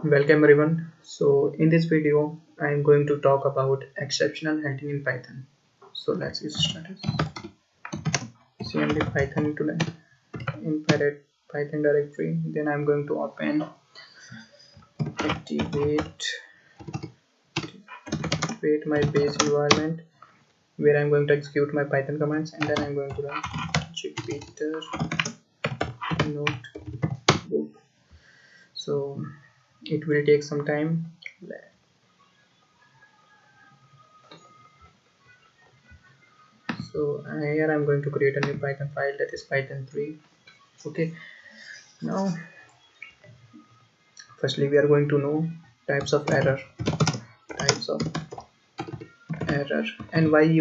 Welcome everyone. So in this video I am going to talk about exceptional handling in Python. So let's get started. CMD Python today in Python directory. Then I'm going to open activate my base environment where I'm going to execute my Python commands, and then I'm going to run Jupyter notebook. So it will take some time. So here I'm going to create a new Python file, that is Python 3. Okay, now firstly we are going to know types of error types of error and why we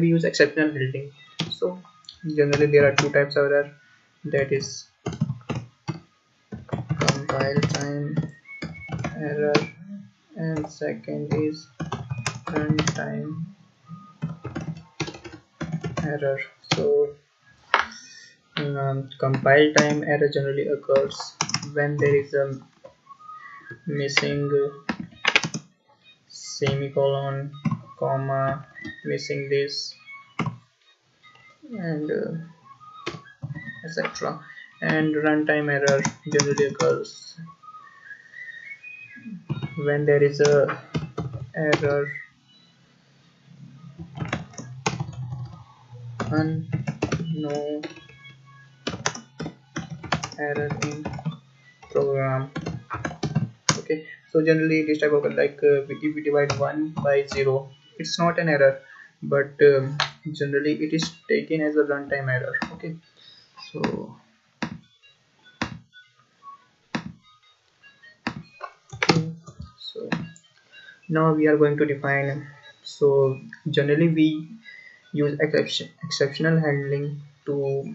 use exceptional handling. So generally there are two types of error, that is compile time error and second is runtime error. So compile time error generally occurs when there is a missing semicolon, comma, missing this, and etc. And runtime error generally occurs when there is a error no error in program. Okay, so generally this type of if we divide 1 by 0, it's not an error, but generally it is taken as a runtime error. Okay, so okay, so now we are going to define. So generally we use exceptional handling to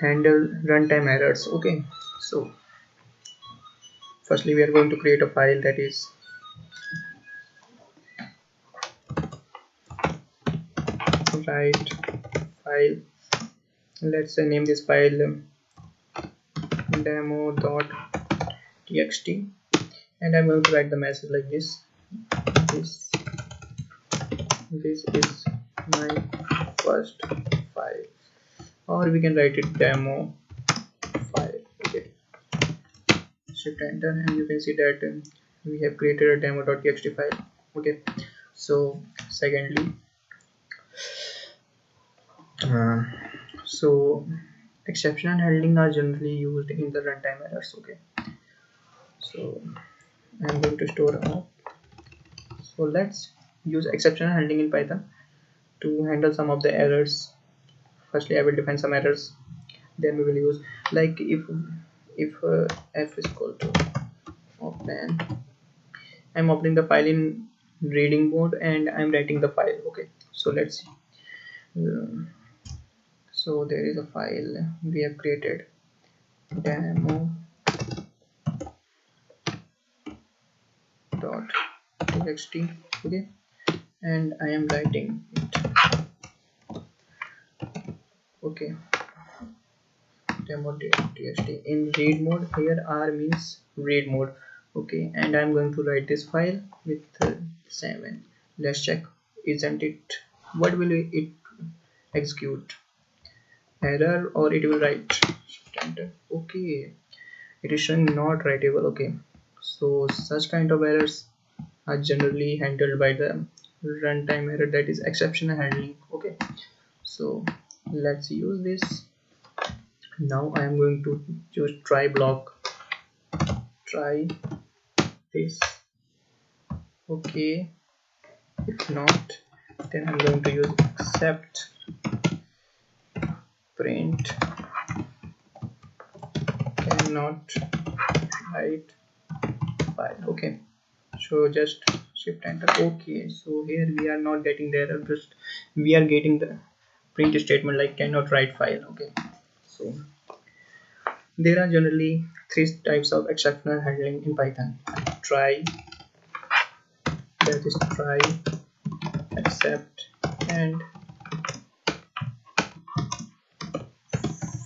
handle runtime errors. Okay, so firstly we are going to create a file, that is write file. Let's name this file demo.txt, and I'm going to write the message like this this is my first file, or we can write it demo file. Okay, shift enter, and you can see that we have created a demo.txt file. Okay, so secondly uh, so exception handling are generally used in the runtime errors. Okay, so I'm going to store up. So let's use exception handling in Python to handle some of the errors. Firstly I will define some errors, then we will use, like if f is equal to open, I'm opening the file in reading mode and I'm writing the file. Okay, so let's see. Um, so there is a file we have created, demo.txt. Okay, and I am writing it. Okay, demo.txt in read mode. Here R means read mode. Okay, and I'm going to write this file with 7. Let's check, isn't it, what will it execute, error, or it will write standard. Okay, it is showing not writable. Okay, so such kind of errors are generally handled by the runtime error, that is exceptional handling. Okay, so let's use this. Now I am going to choose try block, try this. Okay, if not, then I'm going to use except print cannot write file. Okay, so just shift enter. Okay, so here we are not getting the error, just we are getting the print statement like cannot write file. Okay, so there are generally three types of exceptional handling in Python: try, that is try, except, and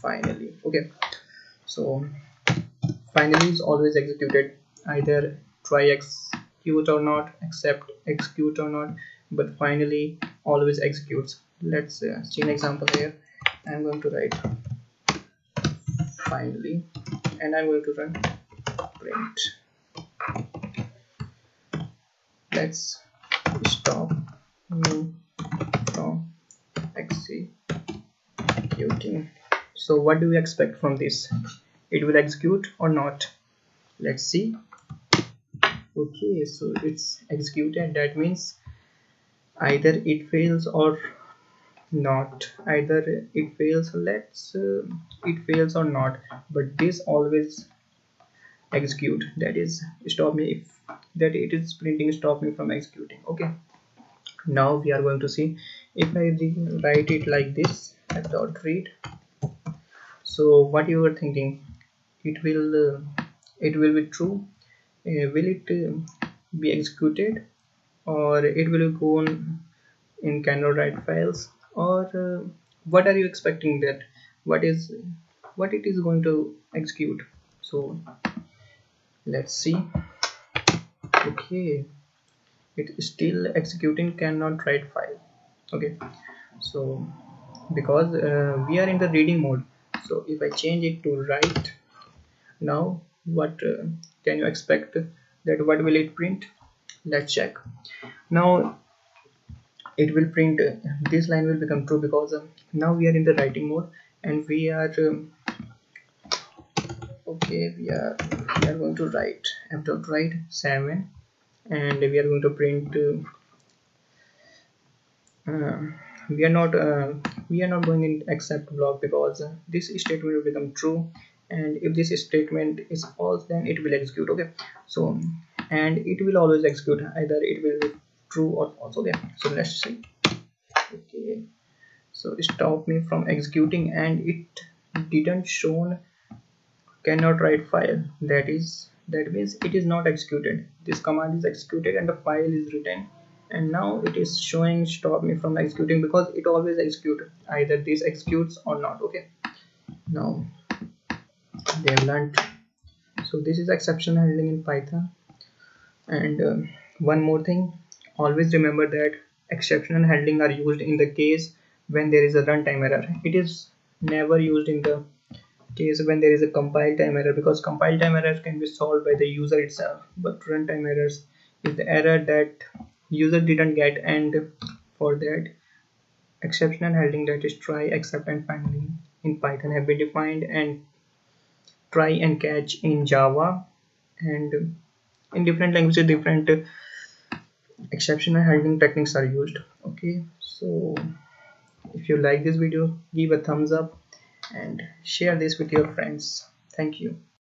finally. Okay, so finally is always executed, either try execute or not, accept execute or not, but finally always executes. Let's see an example here. I'm going to write finally and I'm going to run print. Let's stop me from executing. So what do we expect from this? It will execute or not? Let's see. Okay, so it's executed. That means either it fails or not. Either it fails. It fails or not. But this always execute. That is stop me if that it is printing stop me from executing. Okay. Now we are going to see if I write it like this. F dot read. So what you were thinking? It will be true. Will it be executed, or it will go on in cannot write files, or what are you expecting that what it is going to execute? So let's see. Okay, it is still executing cannot write file. Okay, so because we are in the reading mode, so if I change it to write, now what can you expect that what will it print? Let's check. Now it will print this line will become true because now we are in the writing mode, and we are okay, we are going to write f dot write 7, and we are going to print uh, we are not going in accept block because this statement will become true, and if this statement is false then it will execute. Okay, so and it will always execute, either it will be true or false. Okay, so let's see. Okay, so stop me from executing, and it didn't shown cannot write file. That means it is not executed. This command is executed and the file is written, and now it is showing stop me from executing because it always execute, either this executes or not. Okay, now they have learned. So this is exception handling in Python. And one more thing, always remember that exceptional handling are used in the case when there is a runtime error. It is never used in the case when there is a compile time error, because compile time errors can be solved by the user itself, but runtime errors is the error that user didn't get, and for that exceptional handling, that is try, accept, and finally in Python have been defined, and try and catch in Java, and in different languages different exceptional handling techniques are used. Okay, so if you like this video, give a thumbs up and share this with your friends. Thank you.